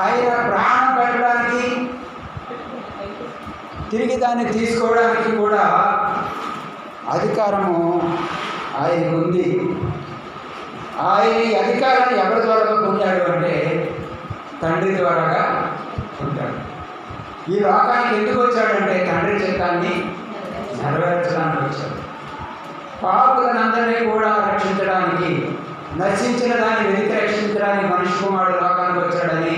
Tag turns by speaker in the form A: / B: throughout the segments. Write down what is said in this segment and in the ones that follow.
A: ఆయన ప్రాణం పెట్టడానికి తిరిగి దాన్ని తీసుకోవడానికి కూడా అధికారము ఆయనకు ఉంది. ఆయన ఈ అధికారాన్ని ఎవరి ద్వారా పొందాడు అంటే తండ్రి ద్వారాగా పొందాడు. ఈ లోకానికి ఎందుకు వచ్చాడంటే తండ్రి చిత్తాన్ని నెరవేర్చడానికి వచ్చాడు. పాపులనందరినీ కూడా రక్షించడానికి, నశించిన దాన్ని వెతికి రక్షించడానికి మనిషి కుమారుడు లోకానికి వచ్చాడని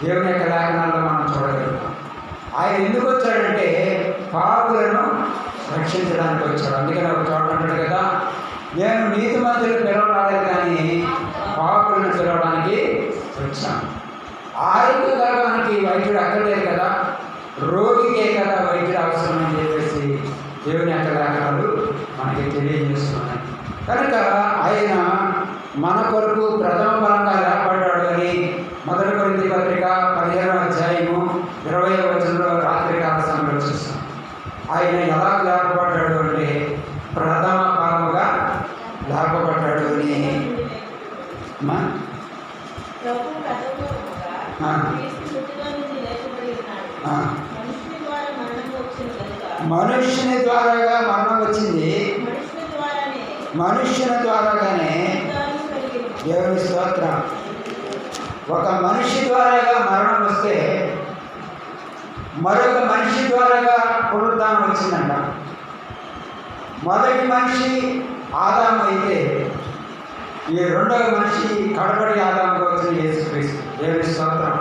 A: దేవుని యొక్క లేఖనాల్లో మనం చూడగలుగుతాం. ఆయన ఎందుకు వచ్చాడంటే పాపులను రక్షించడానికి వచ్చాడు. అందుకని ఒక చోట అంటాడు కదా, నేను నీతిమంతులు పిలవరాలేదు కానీ పాపులను పిలవడానికి వచ్చాను. ఆరోగ్య కలగడానికి వైద్యుడు అక్కర్లేదు కదా, రోగికే కదా వైద్యుడు అవసరం అని చెప్పేసి దేవుని యొక్క లేఖనాలు మనకి తెలియజేస్తున్నాయి. కనుక ఆయన మన కొరకు ప్రథమ ఫలంగా ఏర్పడ్డాడు అని 1 కొరింథీ పత్రిక 15వ అధ్యాయము 20వ వచనంలో రాత్రికాల సమయంలో చూస్తాం. ఆయన ఎలా లేపబడ్డాడు అంటే ప్రథమ ఫలముగా లేపబడ్డాడు అని మనుష్యుని ద్వారాగా మరణం వచ్చింది, మనుష్యుని ద్వారాగానే దేవుని స్తోత్రం. ఒక మనిషి ద్వారాగా మరణం వస్తే మరొక మనిషి ద్వారాగా పునరుద్ధానం వచ్చిందంట. మొదటి మనిషి ఆదాము అయితే ఈ రెండవ మనిషి కడపడి ఆదాముగా వచ్చిన యేసుక్రీస్తు. దేవుని స్తోత్రం.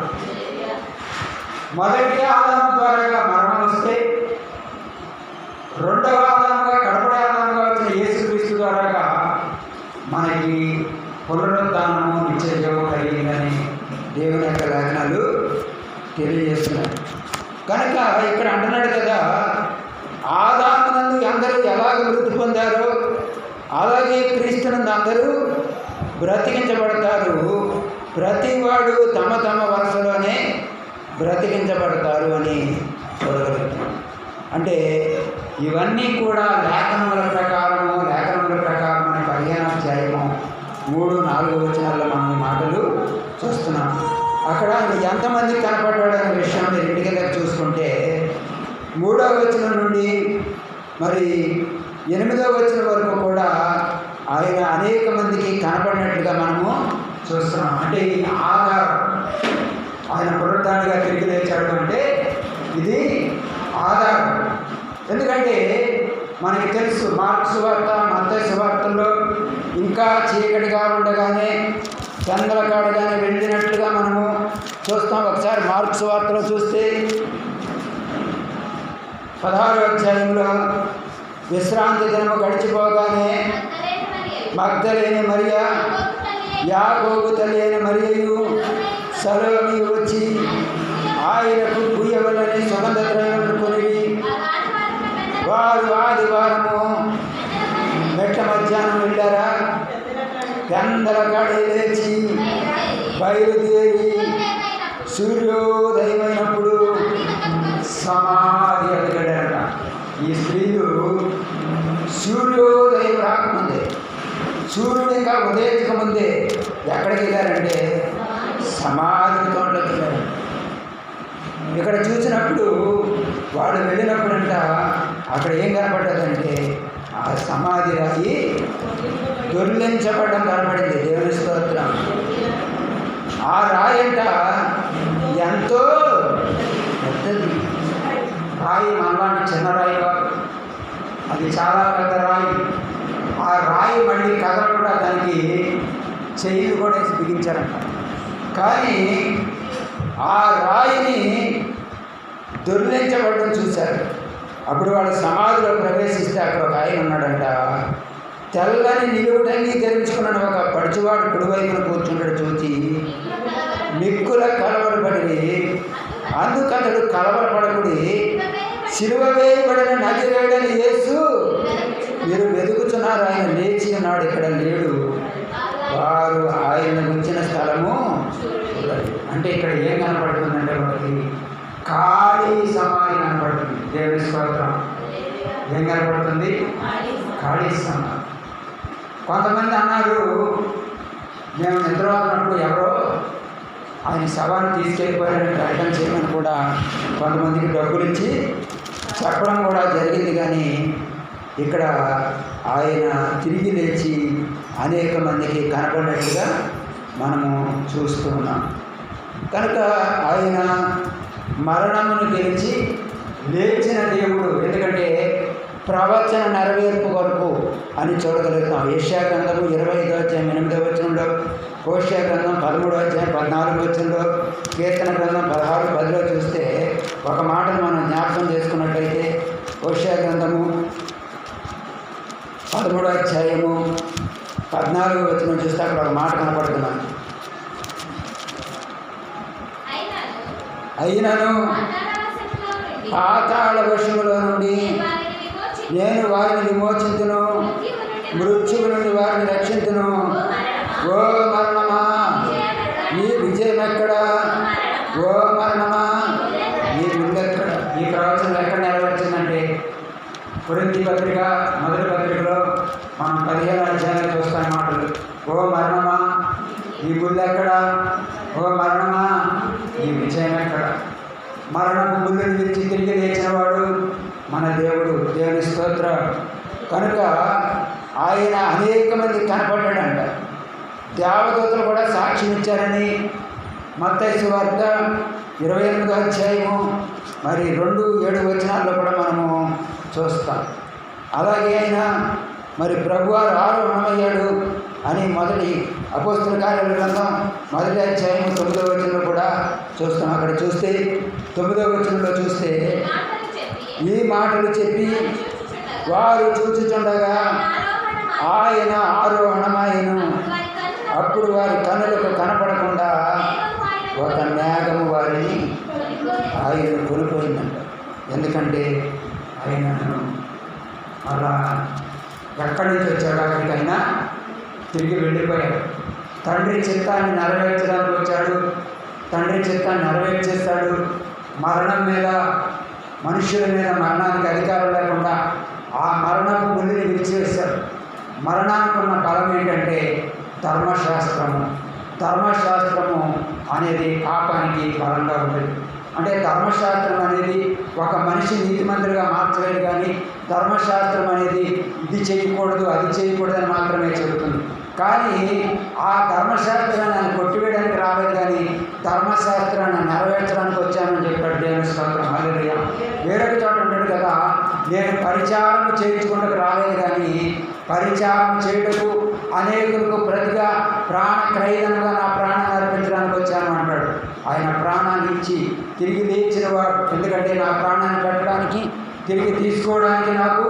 A: మొదటి ఆదాము ద్వారాగా మరణం వస్తే రెండవ ఆదాముగా కడపడి ఆదాముగా వచ్చిన యేసుక్రీస్తు ద్వారాగా మనకి పునరుద్ధానము నిత్యజీవము కలిగిందని దేవుని యొక్క లేఖనాలు తెలియజేస్తున్నాయి. కనుక ఇక్కడ అంటున్నాడు కదా, ఆదామునందు అందరూ ఎలాగ మృతి పొందారో అలాగే క్రీస్తునందు అందరూ బ్రతికించబడతారు, ప్రతివాడు తమ తమ వరుసలోనే బ్రతికించబడతారు అని చూడగలుగుతాం. అంటే ఇవన్నీ కూడా లేఖనముల ప్రకారం అనే 15వ అధ్యాయము 3-4 వచనాల్లో మనం ఈ మాటలు చూస్తున్నాం. అక్కడ ఎంతమంది కనపడ్డాడు అనే విషయం మీరు ఇంటికి దగ్గర చూసుకుంటే 3వ వచనం నుండి మరి 8వ వచనం వరకు కూడా ఆయన అనేక మందికి కనపడినట్లుగా మనము చూస్తున్నాం. అంటే ఈ ఆధారం, ఆయన పునరుద్ధానిగా తిరిగి లేచాడు అంటే ఇది ఆధారం. ఎందుకంటే మనకి తెలుసు మార్కు సువార్త, మత్తయి సువార్తల్లో ఇంకా చీకటిగా ఉండగానే చంద్రకాడగానే వెళ్ళినట్లుగా మనము చూస్తాం. ఒకసారి మార్కు సువార్తలో చూస్తే 16వ అధ్యాయంలో విశ్రాంతి దినము గడిచిపోగానే మగ్దలేని మరియా, యాకోబు తల్లి అయిన మరియయు సలోమి వచ్చి ఆయనకు పూయవలని సుగంధ ద్రవ్యములు కొనివి. వారు ఆదివారము మెట్ల మధ్యాహ్నం వెళ్ళారా, పెందలకాడే లేచి బయలుదేరి సూర్యోదయమైనప్పుడు సమాధి ఎదగడారట. ఈ స్త్రీలు సూర్యోదయం రాకముందే, సూర్యుడు ఇంకా ఉదయించక ముందే ఎక్కడికి వెళ్ళారంటే సమాధి తోటలోకి వెళ్ళారు. ఇక్కడ చూసినప్పుడు వాళ్ళు వెళ్ళినప్పుడంట అక్కడ ఏం కనపడ్డదంటే ఆ సమాధి రాయి దొర్లించబడడం కనపడింది. దేవుని స్తోత్రం. ఆ రాయంట ఎంతో పెద్దది రాయి, మనలాంటి చిన్న రాయి కాదు, అది చాలా పెద్ద రాయి. ఆ రాయి మళ్ళీ కదలకుండా దానికి చెయ్యి కూడా వేసి బిగించారంట. కానీ ఆ రాయిని దొర్లించబడడం చూశారు. అప్పుడు వాళ్ళు సమాధిలో ప్రవేశిస్తే అక్కడ ఒక ఆయన ఉన్నాడంట. తెల్లని నిలువుటంగి ధరించుకున్న ఒక పడుచువాడు కుడివైపున కూర్చుంటాడు చూచి మిక్కుల కలవరపడి, అందుకతడు కలవరపడకుడి, సిలువ వేయబడిన నజరేయుడైన యేసు మీరు వెతుకుతున్నారు, ఆయన లేచి ఉన్నాడు, ఇక్కడ లేడు. వారు ఆయన ఉంచిన స్థలము అంటే ఇక్కడ ఏం కనపడుతుందంటే మనకి ఖాళీ సమాధి కనపడుతుంది. దేవుని స్తోత్రం. ఏం కనపడుతుంది? ఖాళీ సమాధి. కొంతమంది అన్నారు మేము నిద్రపోతున్నప్పుడు ఎవరో ఆయన శవాన్ని తీసుకెళ్ళిపోయారని ప్రకటన చేయమని కూడా కొంతమందికి డబ్బులు ఇచ్చి చెప్పడం కూడా జరిగింది. కానీ ఇక్కడ ఆయన తిరిగి లేచి అనేక మందికి కనపడినట్టుగా మనము చూస్తూ ఉన్నాం. కనుక ఆయన మరణమును గెలిచి లేచిన దేవుడు. ఎందుకంటే ప్రవచన నెరవేర్పు కొరకు అని చూడగలుగుతాం. యెషయా గ్రంథము 25వ అధ్యాయం 8వ వచనంలో, హోషేయ గ్రంథం 13వ అధ్యాయం 14వ వచనంలో, కీర్తన గ్రంథం 16:10లో చూస్తే ఒక మాటను మనం జ్ఞాపకం చేసుకున్నట్లయితే హోషేయ గ్రంథము 13వ అధ్యాయము 14వ వచనం చూస్తే అక్కడ ఒక మాట కనపడుతున్నాను. అయినను పాతాళ వశములో నుండి నేను వారిని విమోచించును, మృత్యువు నుండి వారిని రక్షించును. ఓ మరణమా నీ విజయం ఎక్కడా? ఓ మరణమా నీ ముందెక్కడ? ఈ ప్రవచనం ఎక్కడ నెరవేర్చిందంటే కొరింథీ పత్రిక మొదటి పత్రికలో మనం 15వ అధ్యాయంలో చూస్తాం మాటలు. ఓ మరణమా నీ ముళ్ళు ఎక్కడా? ఓ మరణమా నీ విజయం ఎక్కడ? మరణము ముళ్ళుని విరిచి తిరిగి లేచినవాడు మన దేవుడు. దేవుని స్తోత్రం. కనుక ఆయన అనేక మంది కనపడ్డాడంట. దేవదూతలు కూడా సాక్ష్యం ఇచ్చారని మత్తయి సువార్త 28వ అధ్యాయము మరి 2-7 వచనాల్లో కూడా మనము చూస్తాం. అలాగే ఆయన మరి ప్రభువారు ఆరోహణమయ్యాడు అని మొదటి అపోస్తల కార్యాల గ్రంథం 1వ అధ్యాయం 9వ వచనంలో కూడా చూస్తాం. అక్కడ చూస్తే 9వ వచనంలో చూస్తే ఈ మాటలు చెప్పి వారు చూచుచుండగా ఆయన ఆరోహణమాయను. అప్పుడు వారి కనులకు కనపడకుండా ఒక మేఘము వారిని ఆయన కొనిపోయిందంట. ఎందుకంటే ఆయనను అలా ఎక్కడి నుంచి వచ్చాడు అక్కడికైనా తిరిగి వెళ్ళిపోయాడు. తండ్రి చిత్తాన్ని నెరవేర్చడానికి వచ్చాడు. తండ్రి చిత్తాన్ని నెరవేర్చేస్తాడు. మరణం మీద, మనుషుల మీద మరణానికి అధికారం లేకుండా ఆ మరణపు ముళ్ళుని విరిచివేశాడు. మరణానికి ఉన్న బలం ఏంటంటే ధర్మశాస్త్రము. ధర్మశాస్త్రము అనేది పాపానికి బలంగా ఉంటుంది. అంటే ధర్మశాస్త్రం అనేది ఒక మనిషి నీతిమంతుడిగా మార్చలేదు, కానీ ధర్మశాస్త్రం అనేది ఇది చేయకూడదు అది చేయకూడదు అని మాత్రమే చెబుతుంది. కానీ ఆ ధర్మశాస్త్రాన్ని ఆయన కొట్టివేయడానికి రాలేదు, కానీ ధర్మశాస్త్రాన్ని నెరవేర్చడానికి వచ్చానని చెప్పాడు. దేవుని స్తోత్రం. హల్లెలూయా. వేరొక చోట ఉంటాడు కదా, నేను పరిచారం చేయించుకుంటూ రాలేదు, కానీ పరిచారం చేయుటకు అనేకులకు ప్రతిగా ప్రాణక్రయదనగా నా ప్రాణాన్ని అర్పించడానికి వచ్చాను అంటాడు. ఆయన ప్రాణాన్ని ఇచ్చి తిరిగి లేచినవాడు. ఎందుకంటే నా ప్రాణాన్ని పెట్టడానికి తిరిగి తీసుకోవడానికి నాకు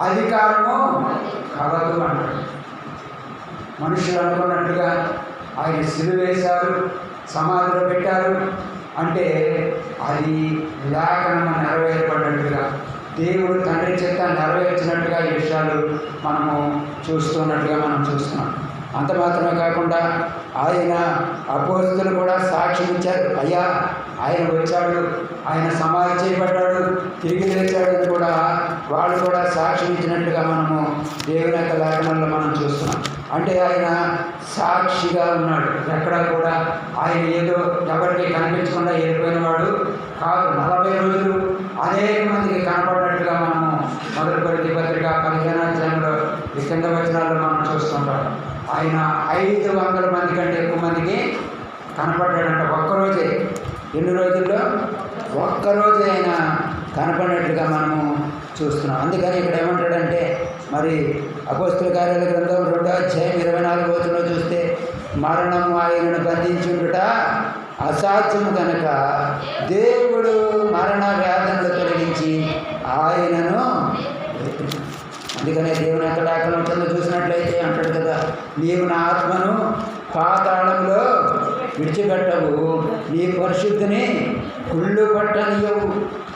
A: అధికారము కలదు అంటాడు. మనుషులు అనుకున్నట్టుగా ఆయన సిలువ వేశారు, సమాధిలో పెట్టారు అంటే అది లేఖనము నెరవేర్పడినట్టుగా, దేవుడు తండ్రి చేత నెరవేర్చినట్టుగా ఈ విషయాలు మనము చూస్తున్నట్టుగా మనం చూస్తున్నాం. అంత మాత్రమే కాకుండా ఆయన అపోస్తలులు కూడా సాక్ష్యం ఇచ్చారు. అయ్యా ఆయన వచ్చాడు, ఆయన సమాధి చేయబడ్డాడు, తిరిగి లేచాడు అని కూడా వాళ్ళు కూడా సాక్ష్యం ఇచ్చినట్టుగా మనము దేవుని యొక్క లేఖనంలో మనం చూస్తున్నాం. అంటే ఆయన సాక్షిగా ఉన్నాడు. ఎక్కడా కూడా ఆయన ఏదో ఎవరికి కనిపించకుండా వెళ్ళిపోయిన వాడు కాదు. 40 రోజులు అనేక మందికి కనపడినట్టుగా మనము మొదటి కొరింథీ పత్రిక 15వ అధ్యాయంలో ఈ కింద వచనాల్లో మనం చూస్తుంటాం. ఆయన 500 మంది కంటే ఎక్కువ మందికి కనపడ్డాడంట ఒక్కరోజే. ఎన్ని రోజుల్లో? ఒక్కరోజే ఆయన కనపడినట్లుగా మనము చూస్తున్నాం. అందుకని ఇక్కడ ఏమంటాడంటే మరి అపోస్తల కార్యాల గ్రంథం 2వ అధ్యాయం 24వ వచనంలో చూస్తే మరణము ఆయనను బంధించుట అసాధ్యము కనుక దేవుడు మరణ వ్యాధులను తొలగించి ఆయనను. అందుకనే దేవుని యొక్క లేఖనం కింద చూసినట్లయితే అంటాడు కదా, నీవు నా ఆత్మను పాతాళంలో విడిచిపెట్టవు, నీ పరిశుద్ధిని కుళ్ళు పట్టనియవు.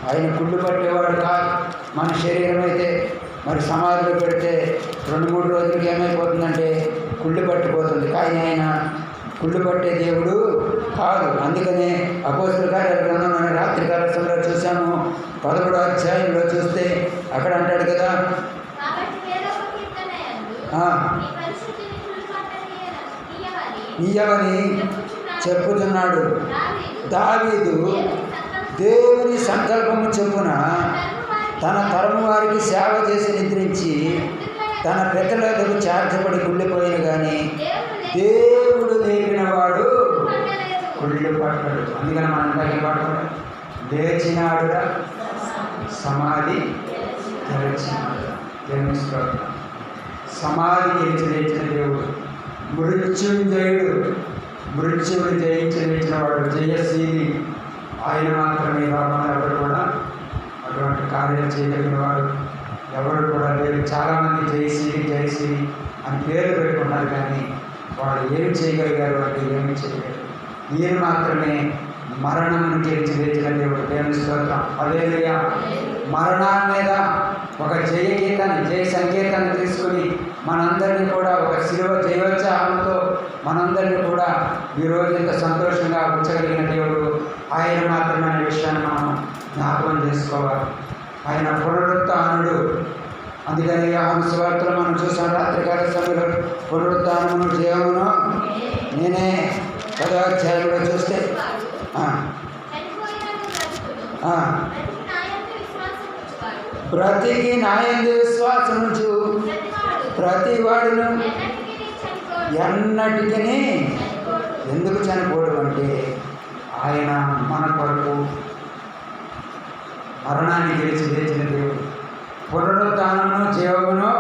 A: ఆయన కుళ్ళు పట్టేవాడు కాదు. మన శరీరం అయితే మరి సమాధిలో పెడితే 2-3 రోజులకి ఏమైపోతుందంటే కుళ్ళు పట్టిపోతుంది. కానీ ఆయన కుళ్ళు పట్టే దేవుడు కాదు. అందుకనే అపోస్తల కార్యాల గ్రంథంలోని రాత్రికాల సమయంలో చూసాము 11వ అధ్యాయంలో చూస్తే అక్కడ అంటాడు కదా, ఇయ్యమని చెప్పుచున్నాడు. దావీదు దేవుని సంకల్పము చొప్పున తన తరము వారికి సేవ చేసి నిద్రించి తన పితరులకు చార్చబడి కుళ్ళిపోయిన కానీ దేవుడు లేపిన వాడు కుళ్ళు పడ్డాడు. అందుకని మనం ఇందాక పాడుకుంటాం, లేచినాడురా సమాధి తెరచినాడు. దేవుని స్తోత్రం. సమాధి గెలిచి లేచిన దేవుడు, మృత్యుంజయుడు, మృత్యువుని జయించి లేచిన వాడు, జయశీలి. ఆయన మాత్రమే కాకుండా ఎవరు కూడా అటువంటి కార్యాలు చేయగలిగిన వాడు ఎవరు కూడా లేరు. చాలామంది జయశీలి జయశీలి అని పేరు పెట్టుకున్నారు, కానీ వాళ్ళు ఏమి చేయగలిగారు అంటే ఏమి చేయగలరు. ఈయన మాత్రమే మరణమును గెలిచి లేచిన దేవుడు. దేవుని స్తోత్రం. హల్లెలూయా. మరణాన్ని మీద ఒక జయ గీతాన్ని, జయ సంకేతాన్ని తీసుకుని మనందరినీ కూడా ఒక శిలువ జయోత్సాహంతో మనందరినీ కూడా ఈరోజు ఇంత సంతోషంగా ఉంచగలిగిన దేవుడు ఆయన మాత్రమే అనే విషయాన్ని మనం జ్ఞాపకం చేసుకోవాలి. ఆయన పునరుత్థానుడు. అందుకని యోహాను సువార్తలో మనం చూసాం, రాత్రికాల సమయంలో పునరుత్థానమును జీవమును నేనే 10వ అధ్యాయంలో చూస్తే బ్రతికి నాయందు విశ్వాసం ఉంచు ప్రతి వాడును ఎన్నటికీ ఎందుకు చనిపోడు అంటే ఆయన మన కొరకు మరణాన్ని గెలిచి లేచిన దేవుడు. పునరుత్థానమును జీవమును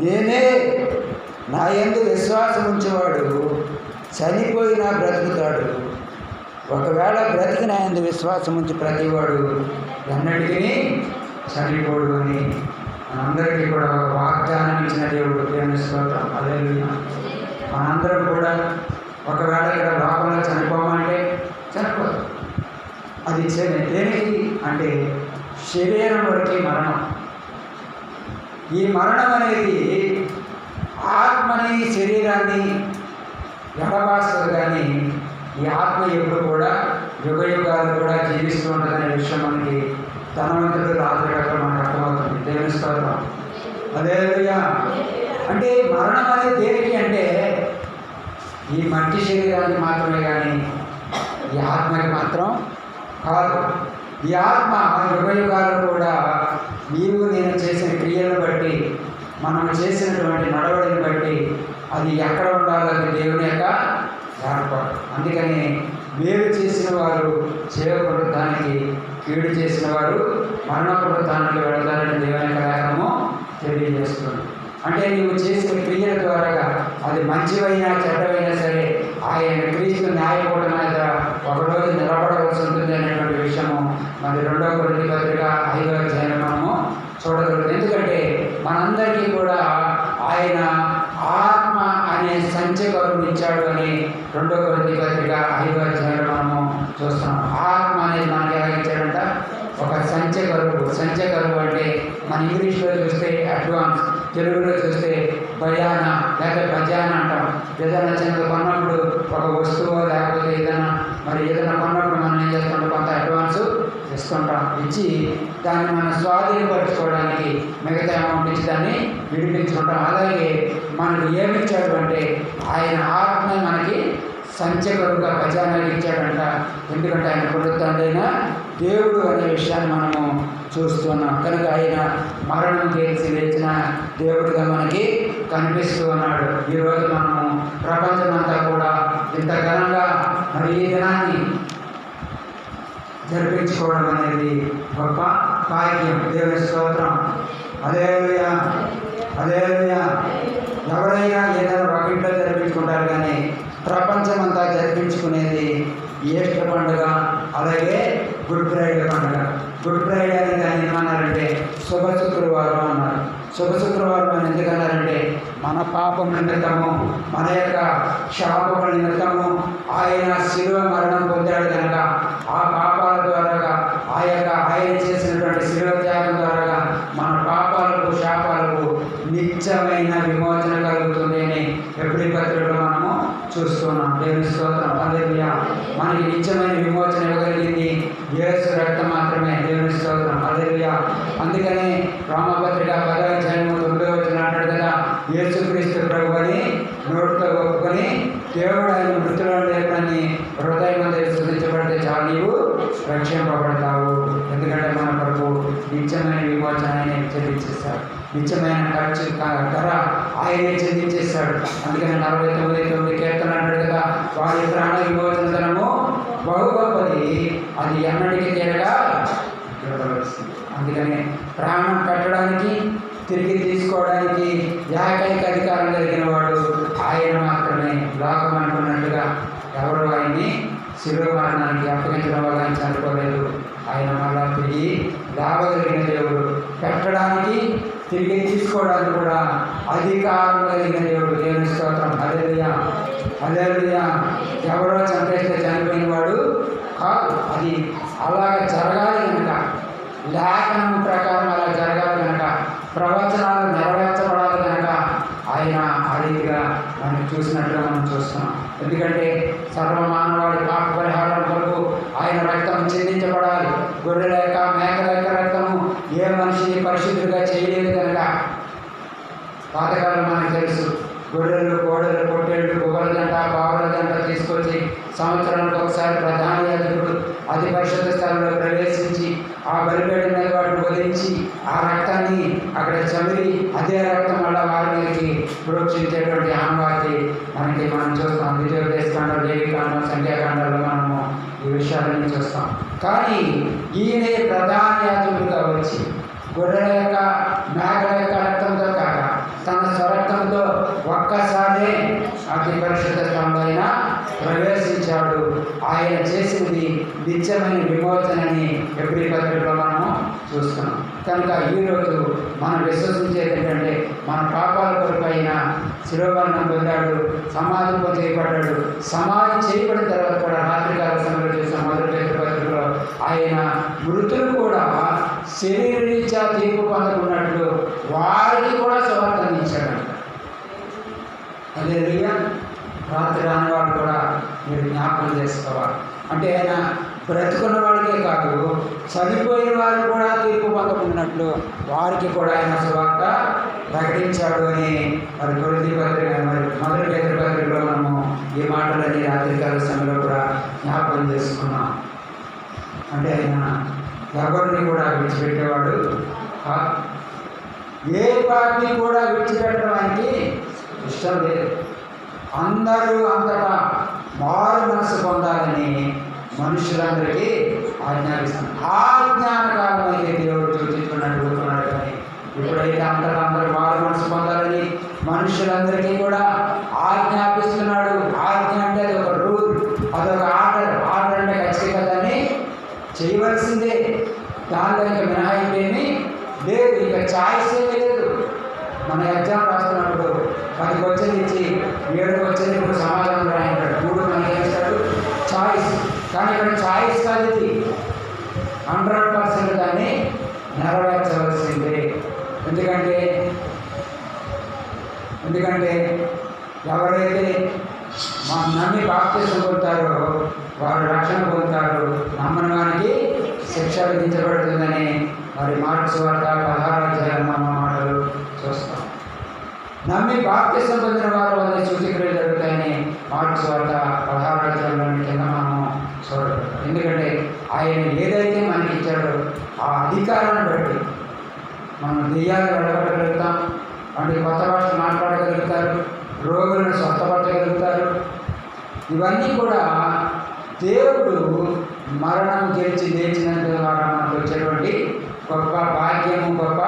A: నేనే, నా యందు విశ్వాసం ఉంచేవాడు చనిపోయినా బ్రతుకుతాడు. ఒకవేళ బ్రతికి నా యందు విశ్వాసం ఉంచి ప్రతివాడు ఎన్నటికీ చనిపోడు అని మనందరికీ కూడా ఒక వాగ్దానం ఇచ్చిన దేవుడు. దేవుని స్తోత్రం. హల్లెలూయా. మనందరం కూడా ఒకవేళ ఇక్కడ లోకంలో చనిపోమంటే చనిపోదు. అది దేనికి అంటే శరీరం వరకే మరణం. ఈ మరణం అనేది ఆత్మని శరీరాన్ని ఎడబాస్తుంది, కానీ ఈ ఆత్మ ఎప్పుడు కూడా యుగ యుగాలు కూడా జీవిస్తూ ఉంటుందనే విషయం మనకి ధనవంతుడు రాత్రికట్ల మనకు అర్థమవుతుంది. దేవుని స్తోత్రం. హల్లెలూయా. అంటే మరణం అనేది దేనికి అంటే ఈ మట్టి శరీరానికి మాత్రమే, కానీ ఈ ఆత్మకి మాత్రం కాదు. ఈ ఆత్మ యుగ యుగాలు కూడా నీవు నేను చేసిన క్రియలను బట్టి, మనం చేసినటువంటి నడవడిని బట్టి అది ఎక్కడ ఉండాలో అది దేవుని యొక్క ఏర్పాటు. అందుకని మేలు చేసిన వారు జీవపునరుద్ధానికి, కీడు చేసిన వారు మరణ పునరుద్ధానికి వెళతారని దేవుని యొక్క లేఖనము తెలియజేస్తుంది. అంటే నీవు చేసిన క్రియల ద్వారా అది మంచివైనా చెడ్డవైనా సరే ఆయన క్రీస్తు న్యాయపూట మీద ఒకరోజు నిలబడవలసి ఉంటుంది అనేటువంటి విషయము మరి 2వ కొరింథీ పత్రిక 5వ అధ్యాయంలో మనము చూడగలుగుతాం. ఎందుకంటే మనందరికీ కూడా ఆయన ఆత్మ అనే సంచకరుని ఇచ్చాడు అని 2వ కొరింథీ పత్రిక 5వ అధ్యాయంలో మనము చూస్తాం. ఆత్మ అనేది మనకి ఎలా ఇచ్చాడంట? ఒక సంచకరువు. సంచకరువు అంటే మన ఇంగ్లీష్లో చూస్తే అడ్వాన్స్, తెలుగులో చూస్తే భయాన లేకపోతే భజాన అంటాం. ఏదైనా చిన్నది కొన్నప్పుడు ఒక వస్తువు లేకపోతే ఏదైనా కొన్నప్పుడు మనం ఏం చేస్తుంటాం, కొంత అడ్వాన్స్ ఇస్తుంటాం. ఇచ్చి దాన్ని మనం స్వాధీనపరచుకోవడానికి మిగతా అమౌంట్ ఇచ్చి దాన్ని విడిపించుకుంటాం. అలాగే మనకు ఏమిచ్చాడు అంటే ఆయన ఆత్మ మనకి సంచకరుగా ఖజానాలు ఇచ్చాడంట. ఎందుకంటే ఆయన పునరుత్థానుడైన దేవుడు అనే విషయాన్ని మనము చూస్తున్నాం. కనుక ఆయన మరణం గెలిచి లేచిన దేవుడిగా మనకి కనిపిస్తూ ఉన్నాడు. ఈరోజు మనము ప్రపంచమంతా కూడా ఇంత ఘనంగా మరి ఈ దినాన్ని జరిపించుకోవడం అనేది గొప్ప భాగ్యం. దేవుని స్తోత్రం. హల్లెలూయా. హల్లెలూయా. ఎవరైనా ఏదైనా ఒక ఇంట్లో జరిపించుకుంటారు, కానీ ప్రపంచమంతా జరిపించుకునేది ఈస్టర్ పండుగ, అలాగే గుడ్ ఫ్రైడే పండుగ. గుడ్ ఫ్రైడే అని దాన్ని ఏమన్నారంటే శుభ శుక్రవారం అన్నారు. శుభ శుక్రవారం అని ఎందుకన్నారంటే మన పాపం నిమిత్తము, మన యొక్క శాపముల నిమిత్తము ఆయన శిలువ మరణం పొందాడు కనుక ఆ పాపాల ద్వారా ఆయన చేసినటువంటి శిలువ త్యాగం ద్వారా మన పాపాలకు శాపాలకు నిత్యమైన విమోచన కలుగుతుంది అని ఎప్పుడీ పత్రికలో మనము చూస్తున్నాం. దేవుని స్తోత్రం. హల్లెలూయా. మనకి నిత్యమైన విమోచన ఇవ్వగలిగింది యేసు రక్తం మాత్రమే. దేవుని స్తోత్రం. హల్లెలూయా. అందుకని రోమపత్రిక 10వ అధ్యాయం 9వ వచనం అంటాడు కదా, యేసుక్రీస్తు ప్రభువని నోటితో ఒప్పుకొని దేవుడు ఆయన మృతులను లేపని హృదయం విశ్వసించబడితే చాలు నీవు రక్షింపబడతావు. ఎందుకంటే మన కొరకు నిత్యమైన విమోచన ఆయన చెల్లించేస్తాడు. నిత్యమైన ఖర్చు ధర ఆయనే చెల్లించేస్తాడు. అందుకని 49:9 కీర్తన అంటాడు కదా, వారి ప్రాణ విమోచన ధనము బహు గొప్పది, అది ఎన్నటికీ తీరగా చూడవలసింది. అందుకని ప్రాణం పెట్టడానికి తిరిగి తీసుకోవడానికి ఏకైక అధికారం కలిగిన వాడు ఆయన మాత్రమే. లోకం అనుకున్నట్టుగా ఎవరు ఆయన్ని శిలువ మరణానికి అప్పగించడం వల్ల ఆయన చనిపోలేదు. ఆయన మళ్ళా తిరిగి లాభగలిగిన దేవుడు, పెట్టడానికి తిరిగి తీసుకోవడానికి కూడా అధికారం కలిగిన దేవుడు. దేవుని స్తోత్రం. హల్లెలూయా, హల్లెలూయా. ఎవరో చంపేస్తే చనిపోయిన వాడు కాదు. అది అలాగ జరగాలి కనుక, లేఖనం ప్రకారం అలా జరగాలి కనుక, ప్రవచనాలు నెరవేర్చబడాలి కనుక ఆయన ఆ రీతిగా మనం చూసినట్టుగా మనం చూస్తున్నాం. ఎందుకంటే సర్వమానవాడి పాప పరిహారం కొరకు ఆయన రక్తం చెందించబడాలి. గొర్రెల యొక్క మేకల యొక్క రక్తము ఏ మనిషిని పరిశుద్ధులుగా చేయలేదు కనుక, పాతకాలం మనకు తెలుసు, గొర్రెలు, కోడలు, పొట్టేళ్ళు, గువ్వల జంట, పావుల జంట తీసుకొచ్చి సంవత్సరానికి ఒకసారి ప్రధాన యాజకుడు అతి పరిశుద్ధ స్థలంలో ప్రవేశించి ఆ బలిపీఠ మీద వాటిని వదిలించి ఆ రక్తాన్ని అక్కడ చమిరి అదే రక్తం వల్ల వారి మీదకి ప్రోక్షించేటువంటి ఆనవాతి మనం చూస్తాం. ద్వితీయోపదేశకాండం, లేవికాండం, సంఖ్యాకాండాల్లో మనము ఈ విషయాలన్నీ చూస్తాం. కానీ ఈయనే ప్రధాన యాజకుడిగా వచ్చి గొర్రెల యొక్క మేకల యొక్క రక్తంతో కాక తన స్వరక్తంతో ఒక్కసారే అతి పరిశుద్ధ స్థలంలో ఆయన ప్రవేశించాడు. ఆయన చేసింది నిత్యమైన విమోచనని ఎబ్రీ పత్రికలో మనము చూస్తున్నాం. కనుక ఈరోజు మనం విశ్వసించేది ఏంటంటే, మన పాపాల కొరకు ఆయన శిలువ మరణం పొందాడు, సమాధి చేయబడ్డాడు. సమాధి చేయబడిన తర్వాత కూడా రాత్రికాల సమయంలో చేసిన మొదటి పేతురు పత్రికలో ఆయన మృతులు కూడా శరీరరీత్యా తీర్పు పొందకున్నట్లు వారికి కూడా సువార్త ఇచ్చాడంట. అదే రాత్రి రాని వాడు కూడా మీరు జ్ఞాపకం చేసుకోవాలి. అంటే ఆయన బ్రతుకున్న వాడికే కాదు, చనిపోయిన వారు కూడా తీర్పు పొందకున్నట్లు వారికి కూడా ఆయన సువార్త ప్రకటించాడు అని మరి కొరింథీ పత్రిక, మరి మొదటి పేతురు పత్రికలో మనము ఈ మాటలని రాత్రికాల సమయంలో కూడా జ్ఞాపకం చేసుకున్నాం. అంటే ఆయన ఎవరిని కూడా విడిచిపెట్టేవాడు కాదు. ఏ పార్టీ కూడా విడిచిపెట్టడానికి ఇష్టం లేదు. అందరూ అంతటా మారు మనసు పొందాలని మనుషులందరికీ ఆజ్ఞాపిస్తున్నాడు. ఆజ్ఞానకాలం అయితే దేవుడు సూచించుకున్నట్టు ఊరుకున్నాడు. కానీ ఇప్పుడైతే అంతటా అందరూ మారు మనసు పొందాలని మనుషులందరికీ కూడా ఆజ్ఞాపిస్తున్నాడు. ఆజ్ఞ అంటే అది ఒక రూల్, అదొక ఆర్డర్. ఆర్డర్ అంటే ఖచ్చితంగా దాన్ని చేయవలసిందే. దానిలో ఇంకా మినహాయింపేమీ లేదు, ఇంకా ఛాయిస్ ఏమీ లేదు. మన ఎగ్జామ్ రాస్తున్నప్పుడు 10 క్వశ్చన్ ఇచ్చి 7 క్వశ్చన్ ఇప్పుడు సమాధానం రాయంటాడు. 3 మనకి ఏమిస్తాడు? ఛాయిస్. కానీ ఇక్కడ ఛాయిస్ కాదు, ఇది 100% దాన్ని నెరవేర్చవలసిందే. ఎందుకంటే ఎవరైతే నమ్మి బాప్తిసం పొందుతారో వారు రక్షణ పొందుతారు, నమ్మని వారికి శిక్ష విధించబడుతుందని మరి మార్కు సువార్త 16 మాటలు చూస్తాం. నమ్మి బాప్తిసం పొందిన వారు వల్ల సూచక్రియలు జరుగుతాయని మార్కు సువార్త 16 కింద మనము చూడగలుగుతాం. ఎందుకంటే ఆయన ఏదైతే మనకి ఇచ్చాడో ఆ అధికారాన్ని బట్టి మనం దెయ్యాలు వెళ్ళగలుగుతాం, అంటే కొత్త భాష మాట్లాడగలుగుతారు, రోగులను స్వస్థపరచగలుగుతారు. ఇవన్నీ కూడా దేవుడు మరణం గెలిచి లేచినంత ద్వారా మనకు వచ్చేటువంటి గొప్ప భాగ్యము, గొప్ప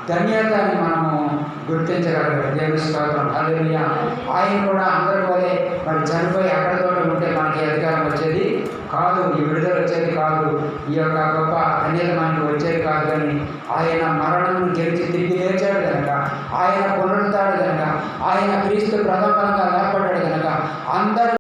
A: ధన్యతని మనము గుర్తించగలగాలి. దేవుని స్తోత్రం. హల్లెలూయా. ఆయన కూడా అందరి వలె మరి చనిపోయి అక్కడితో ఉంటే మనకి అధికారం వచ్చేది కాదు, ఈ విడుదల వచ్చేది కాదు, ఈ యొక్క గొప్ప ధన్యత మనకి వచ్చేది కాదు. కానీ ఆయన మరణం గెలిచి తిరిగి లేచాడు కనుక, ఆయన పునరుత్థాడు కనుక, ఆయన క్రీస్తు ప్రథమంగా లేపడ్డాడు కనుక అందరూ